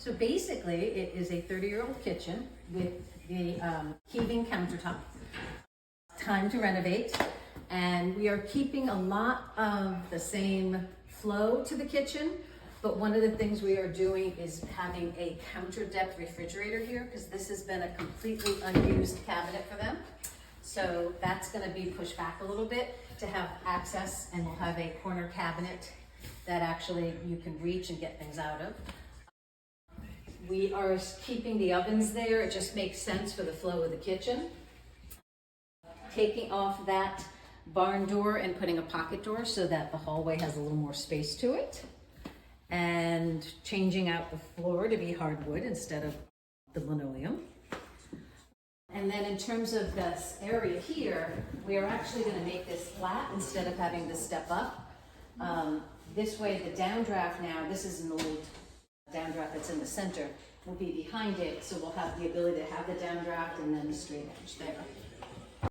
So basically, it is a 30-year-old kitchen with the heaving countertop. Time to renovate, and we are keeping a lot of the same flow to the kitchen, but one of the things we are doing is having a counter depth refrigerator here, because this has been a completely unused cabinet for them. So that's going to be pushed back a little bit to have access, and we'll have a corner cabinet that actually you can reach and get things out of. We are keeping the ovens there. It just makes sense for the flow of the kitchen. Taking off that barn door and putting a pocket door so that the hallway has a little more space to it. And changing out the floor to be hardwood instead of the linoleum. And then in terms of this area here, we are actually going to make this flat instead of having to step up. This way the downdraft now, this is an old downdraft that's in the center, will be behind it, so we'll have the ability to have the downdraft and then the straight edge there.